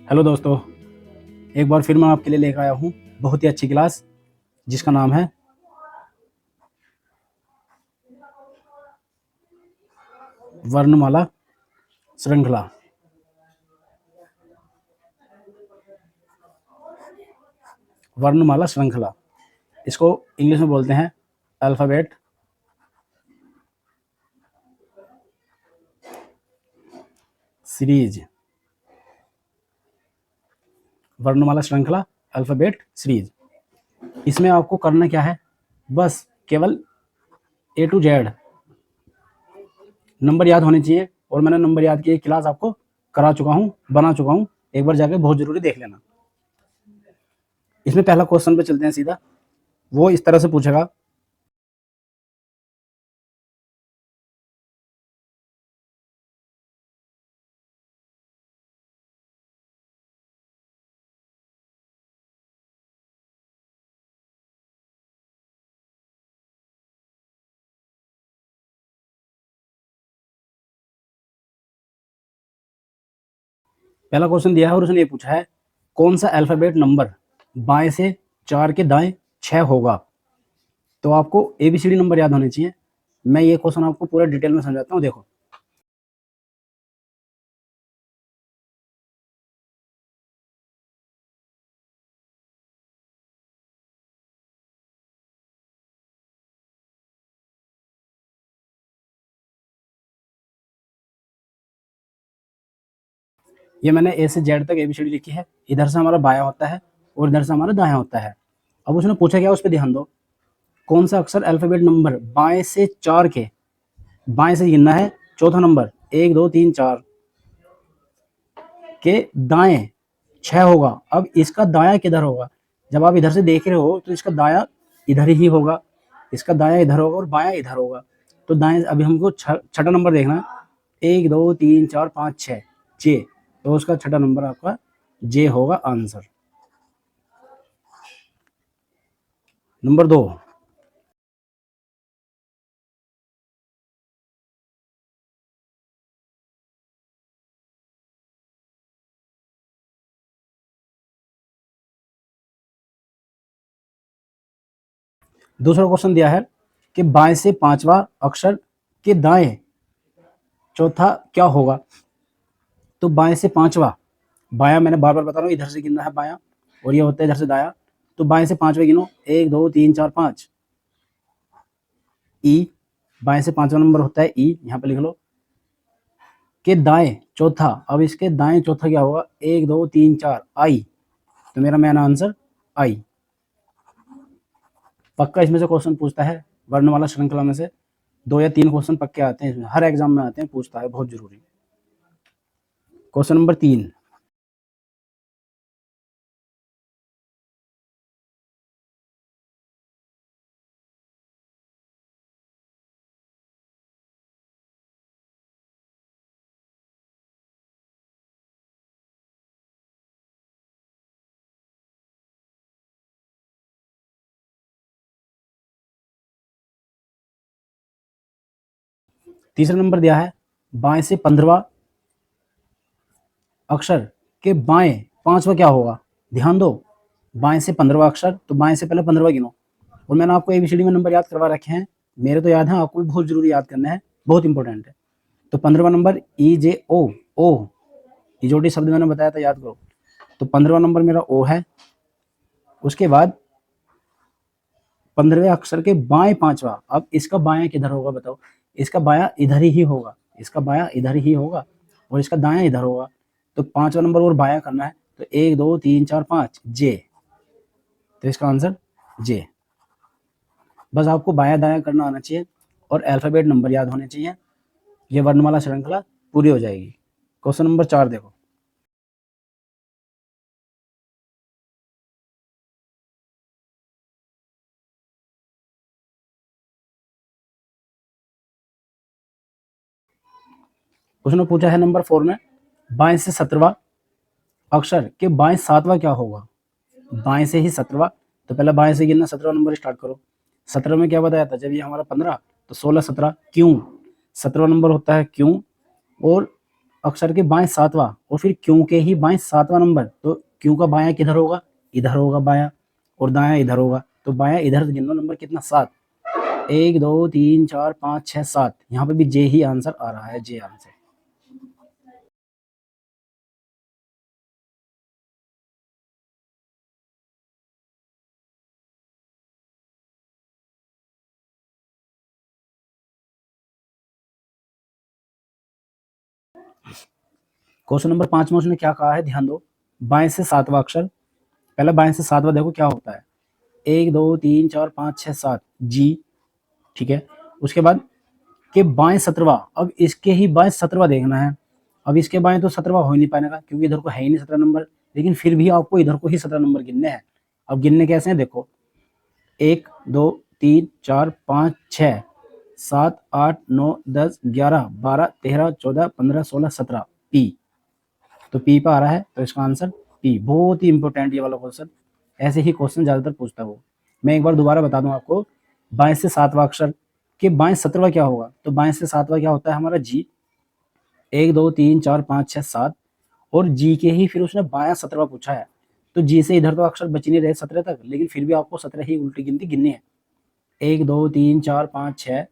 Hello दोस्तों, एक बार फिर मैं आपके लिए लेकर आया हूँ बहुत ही अच्छी क्लास जिसका नाम है वर्णमाला श्रृंखला। वर्णमाला श्रृंखला, इसको इंग्लिश में बोलते हैं अल्फ़ाबेट सीरीज। वर्णमाला श्रृंखला अल्फ़ाबेट सीरीज। इसमें आपको करना क्या है, बस केवल A to Z नंबर याद होने चाहिए। और मैंने नंबर याद की एक क्लास आपको करा चुका हूँ, बना चुका हूँ, एक बार जाके बहुत जरूरी देख लेना। इसमें पहला क्वेश्चन पे चलते हैं सीधा। वो इस तरह से पूछेगा, पहला क्वेश्चन दिया है और उसने ये पूछा है कौन सा अल्फ़ाबेट नंबर बाएं से 4 के दाएं 6 होगा। तो आपको ABCD नंबर याद होने चाहिए। मैं ये क्वेश्चन आपको पूरा डिटेल में समझाता हूँ। देखो, ये मैंने A से Z तक ABCD लिखी है। इधर से हमारा बायां होता है और इधर से हमारा दायां होता है। अब उसने पूछा क्या, उस पर ध्यान दो। कौन सा अक्षर अल्फ़ाबेट नंबर बाएं से 4 के, बाएं से गिनना है चौथा नंबर 1 2 3 4 के दाएं 6 होगा। अब इसका दायां किधर होगा? जब आप इधर से देख रहे हो तो इसका दायां इधर ही होगा, इसका दायां इधर होगा और बायां इधर होगा। तो दाएं, अभी हमको छठा नंबर देखना है। 1 2 3 4 5 6 J, तो उसका छठा नंबर आपका J होगा आंसर। नंबर 2, दूसरा क्वेश्चन दिया है कि बाएं से पांचवा अक्षर के दाएं चौथा क्या होगा। तो बाएं से पांचवा, बायां मैंने बार बार बता रहा हूँ, इधर से गिनना है बायां और ये होता है इधर से दायां। तो बाएं से पांचवे गिनो, 1 2 3 4 5 ई, बाएं से पांचवा नंबर होता है ई, यहाँ पे लिख लो। के दाएं चौथा, अब इसके दाएं चौथा क्या होगा? 1 2 3 4 आई, तो मेरा मेन आंसर आई। पक्का इसमें से क्वेश्चन पूछता है वर्णमाला श्रृंखला में से 2 या 3 क्वेश्चन पक्के आते हैं, इसमें हर एग्जाम में आते हैं, पूछता है, बहुत जरूरी। क्वेश्चन नंबर 3, तीसरा नंबर दिया है बाएं से 15वां अक्षर के बाएं पांचवा क्या होगा। ध्यान दो, बाएं से 15वां अक्षर, तो बाएं से पहले 15वां गिनो। और मैंने आपको ABCD में नंबर याद करवा रखे हैं, मेरे तो याद है, आपको भी बहुत जरूरी याद करना है, बहुत इंपॉर्टेंट है। तो 15वां नंबर EJO, ओ इजोटी शब्द मैंने बताया था, याद करो। तो 15वां नंबर मेरा O है। उसके बाद 15वें अक्षर के बाएं पांचवा, अब इसका बायां किधर होगा बताओ? इसका बायां इधर ही होगा, इसका बायां इधर ही होगा और इसका दायां इधर होगा। तो पांचवा नंबर और बायां करना है, तो 1 2 3 4 5 J, तो इसका आंसर J। बस आपको बायां दायां करना आना चाहिए और अल्फाबेट नंबर याद होने चाहिए, ये वर्णमाला श्रृंखला पूरी हो जाएगी। क्वेश्चन नंबर 4 देखो, उसने पूछा है नंबर 4 में बाएं से 17वां अक्षर के बाएं 7वां क्या होगा। बाएं से ही 17वां, तो पहले बाएं से गिनना, 17वां नंबर स्टार्ट करो। 17 में क्या बताया था, जब ये हमारा 15 तो 16 17 क्यों, 17वां नंबर होता है क्यों, और अक्षर के बाएं 7वां, और फिर क्यों के ही बाएं 7वां नंबर, तो क्यों का बायां किधर होगा, इधर होगा बायां, और दायां इधर होगा, तो बायां इधर गिन लो नंबर कितना 7, 1 2 3 4 5 6 7, यहाँ पे भी जे ही आंसर आ रहा है, जे आंसर। क्वेश्चन नंबर 5 में उसने क्या कहा है, ध्यान दो, बाएं से 7वां अक्षर, पहले बाएं से 7वां देखो क्या होता है, 1 2 3 4 5 6 7 जी, ठीक है। उसके बाद के बाएं 17वां, अब इसके ही बाएं 17वां देखना है, अब इसके बाएं तो 17वां हो ही नहीं पाएगा क्योंकि इधर को है ही नहीं 17 नंबर, लेकिन फिर भी आपको इधर को ही 17 नंबर गिनने हैं। अब गिनने कैसे हैं देखो, 1 2 3 4 5 6 7 8 9 10 11 12 13 14 15 16 17 पी, तो पी पे आ रहा है, तो इसका आंसर पी। बहुत ही इंपॉर्टेंट ये वाला क्वेश्चन, ऐसे ही क्वेश्चन ज्यादातर पूछता है वो। मैं एक बार दोबारा बता दूं आपको, बाएं से 7वां अक्षर के बाएं 17वां क्या होगा, तो बाएं से 7वां क्या होता है हमारा जी, 1 2 3 4 5 6 7, और जी के ही फिर उसने बायां 17वां पूछा है, तो जी से इधर तो अक्षर बच नहीं रहे 17 तक, लेकिन फिर भी आपको 17 ही उल्टी गिनती गिननी है, 1 2 3 4 5 6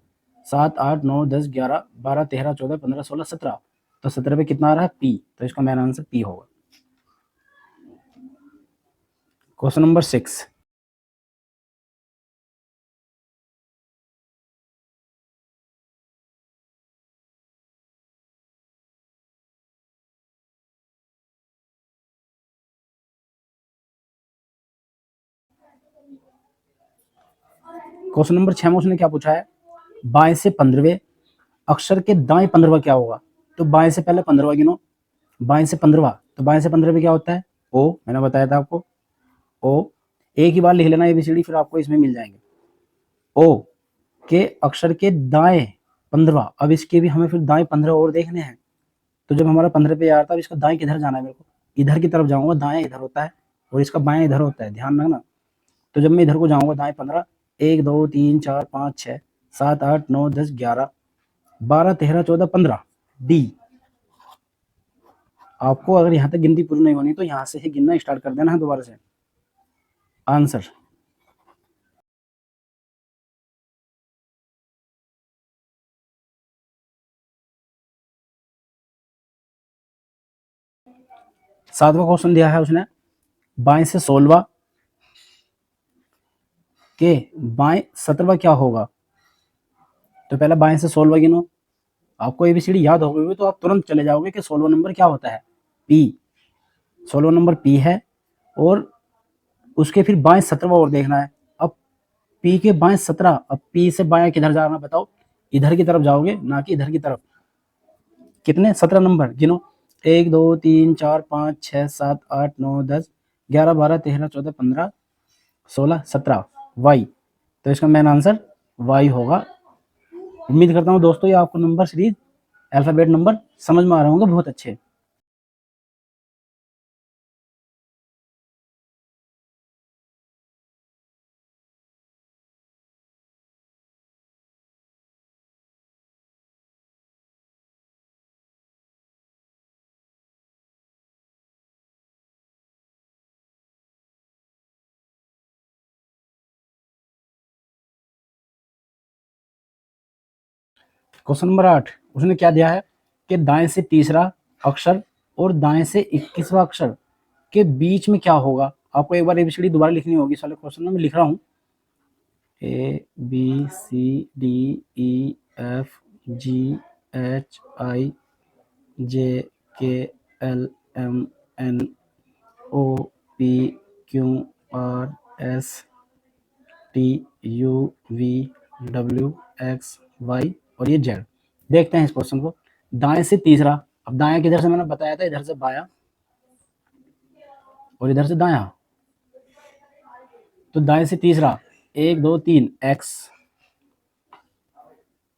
7 8 9 10 11 12 13 14 15 16 17, तो 17 पे कितना आ रहा है पी, तो इसका मेन आंसर पी होगा। क्वेश्चन नंबर 6, क्वेश्चन नंबर 6 में उसने क्या पूछा है, बाएं से 15वें अक्षर के दाएं 15वां क्या होगा, तो बाएं से पहले 15वां गिनो, बाएं से 15वां, तो बाएं से 15 पे क्या होता है ओ, मैंने बताया था आपको ओ, एक ही बार लिख लेना एबीसीडी, फिर आपको इसमें मिल जाएंगे। ओ के अक्षर के दाएं 15वां, अब इसके भी हमें फिर दाएं 15 और देखने हैं, तो जब हमारा 15 पे यार था, अब इसका दाएं किधर जाना है मेरे को, इधर की तरफ जाऊंगा, दाएं इधर होता है और इसका बाएं इधर होता है, ध्यान रखना। तो जब मैं इधर को जाऊंगा दाएं 15, 1 2 3 4 5 6 7 8 9 10 11 12 13 14 15 डी। आपको अगर यहाँ तक गिनती पूरी नहीं होनी तो यहाँ से ही गिनना स्टार्ट कर देना है दोबारा से। आंसर सातवां क्वेश्चन दिया है उसने, बाएं से 16वां के बाएं 17वां क्या होगा, तो पहले बाएं से 16वां गिनो, आपको एबीसीडी याद हो गई तो आप तुरंत चले जाओगे कि 16वां नंबर क्या होता है पी, 16वां नंबर पी है, और उसके फिर बाएं 17वां और देखना है। अब पी के बाएं 17, अब पी से बाएं किधर जाना बताओ, इधर की तरफ जाओगे ना कि इधर की तरफ। कितने 17 नंबर गिनो, 1 2 3 4 5 6 7 8 9 10 11 12 13 14 15 16 17 वाई, तो इसका मेन आंसर वाई होगा। उम्मीद करता हूँ दोस्तों ये आपको नंबर सीरीज अल्फाबेट नंबर समझ में आ रहे होंगे बहुत अच्छे। क्वेश्चन नंबर 8 उसने क्या दिया है कि दाएं से तीसरा अक्षर और दाएं से 21वां अक्षर के बीच में क्या होगा। आपको एक बार एबीसीडी दोबारा लिखनी होगी, इस वाले क्वेश्चन में मैं लिख रहा हूँ, A B C D E F G H I J K L M N O P Q R S T U V W X Y और ये जेड। देखते हैं इस क्वेश्चन को, दाएं से तीसरा, अब दाएं किधर से मैंने बताया था, इधर से बायां और इधर से दायां, तो दाएं से तीसरा 1 2 3 एक्स,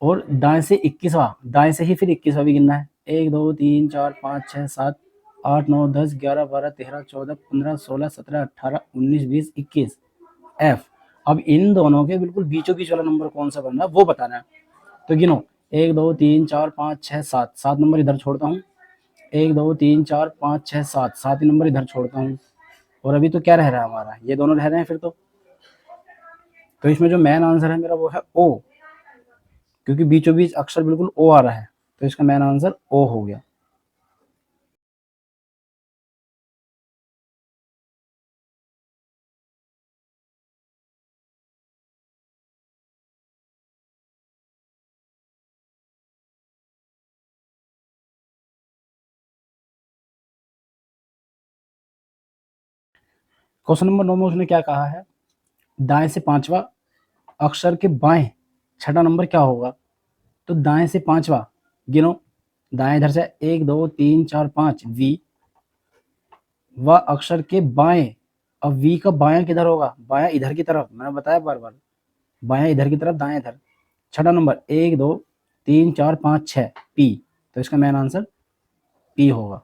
और दाएं से 21वां, दाएं से ही फिर 21वां भी गिनना है, 1 2 3 4 5 6 7 8 9 10 11 12 13 14 15 16 17 18 19 20 21 एफ। अब इन दोनों के बिल्कुल बीचों बीच वाला नंबर कौन सा बनना है वो बताना है। तो गिनो, 1 2 3 4 5 6 7, 7 नंबर इधर छोड़ता हूँ, 1 2 3 4 5 6 7, 7 ही नंबर इधर छोड़ता हूँ, और अभी तो क्या रह रहा है हमारा, ये दोनों रह रहे हैं फिर तो इसमें जो मेन आंसर है मेरा वो है ओ, क्योंकि बीचों बीच अक्षर बिल्कुल ओ आ रहा है, तो इसका मेन आंसर ओ हो गया। क्वेश्चन नंबर 9 में उसने क्या कहा है, दाएं से पांचवा अक्षर के बाएं छठा नंबर क्या होगा। तो दाएं से पांचवा गिनो, दाएं इधर से 1 2 3 4 5 वी, व अक्षर के बाएं, अब वी का बायां किधर होगा, बायां इधर की तरफ, मैंने बताया बार बार, बायां इधर की तरफ, दाएं इधर। छठा नंबर 1 2 3 4 5 6 पी, तो इसका मेन आंसर पी होगा।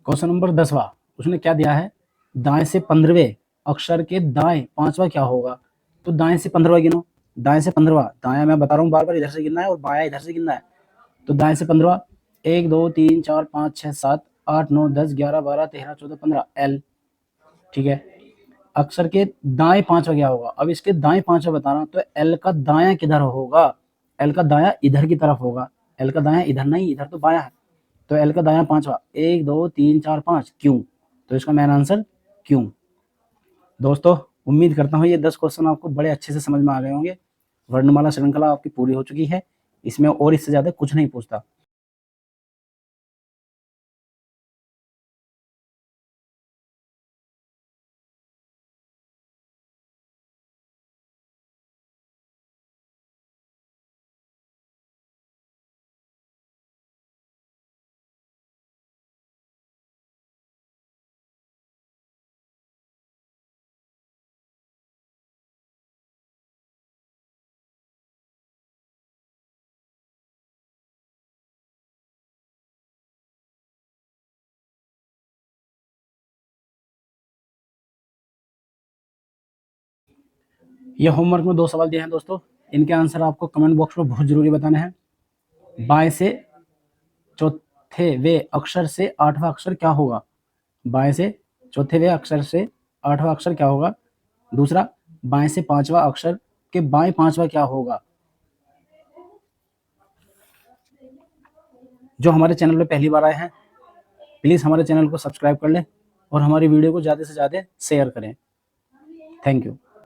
क्वेश्चन नंबर 10वां उसने क्या दिया है, दाएं से 15वें अक्षर के दाएं पांचवा क्या होगा। तो दाएं से 15वां गिनो, दाएं से 15वां, दाया मैं बता रहा हूँ बार बार, इधर से गिनना है और बाया इधर से गिनना है। तो दाएं से 15वां 1 2 3 4 5 6 7 8 9 10 11 12 13 14 15 एल, ठीक है। अक्षर के दाएं पांचवा क्या होगा, अब इसके दाएं पांचवा बताना, तो एल का दाया किधर होगा, एल का दाया इधर की तरफ होगा, एल का दाया इधर नहीं, इधर तो बाया है, तो एल का दाया पांचवा 1 2 3 4 5 क्यों, तो इसका मेन आंसर क्यों। दोस्तों उम्मीद करता हूँ ये 10 क्वेश्चन आपको बड़े अच्छे से समझ में आ गए होंगे। वर्णमाला श्रृंखला आपकी पूरी हो चुकी है, इसमें और इससे ज्यादा कुछ नहीं पूछता। ये होमवर्क में 2 सवाल दिए हैं दोस्तों, इनके आंसर आपको कमेंट बॉक्स में बहुत जरूरी बताने हैं। बाएं से चौथे वे अक्षर से आठवां अक्षर क्या होगा, बाएं से चौथे वे अक्षर से आठवां अक्षर क्या होगा। दूसरा, बाएं से पांचवा अक्षर के बाएं पांचवा क्या होगा। जो हमारे चैनल पे पहली बार आए हैं प्लीज हमारे चैनल को सब्सक्राइब कर लें और हमारी वीडियो को ज्यादा से ज्यादा शेयर करें। Thank you.